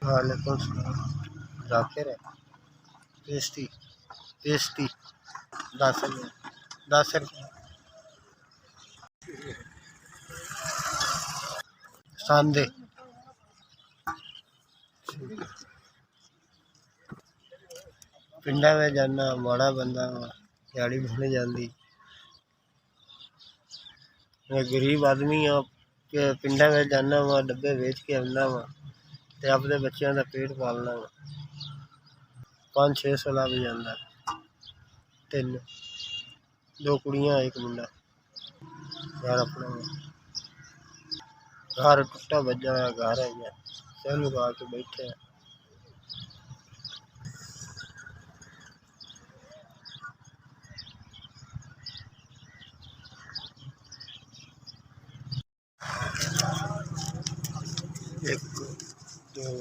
वालेकुम सलाम। जाकिर है। पेस्टी पेस्टी 10 रुपये 10 रुपये। सांदे पिंडा में जाना माड़ा बंदा दिहाड़ी बन जाती। मैं गरीब आदमी हाँ कि पिंडा में जाना वा डब्बे बेच के आना वा ते अपने बच्चों का पेट पालना वा। 500-600 लग जाता। 3 2 कुड़ियाँ 1 मुंडा। घर अपना घर टुटा बजा हुआ घर है सह लगा के बैठे हैं। एक 2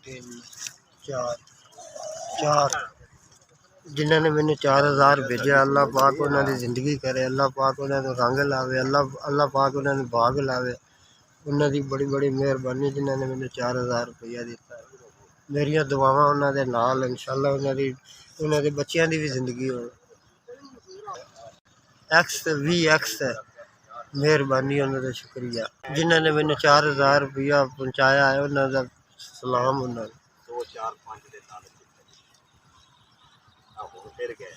3 4 4 जिन्होंने मैंने 4000 भेजा अल्लाह पाक उन्होंने जिंदगी करे। अल्लाह पाक उन्होंने रंग लावे। अल्लाह पाक उन्होंने भाग लावे। उन्होंने बड़ी बड़ी मेहरबानी जिन्होंने मैंने 4000 रुपया दिता। मेरिया दुआवां उन्होंने नाल इंशाअल्लाह उन्होंने बच्चों की भी जिंदगी हो। X है। मेहरबानी उन्होंने शुक्रिया जिन्होंने मैंने 4000 रुपया पहुँचाया है। उन्होंने सलाम उन्होंने 2 4 5 ਦੇ ਨਾਲ ਫਿਰ ਗਏ।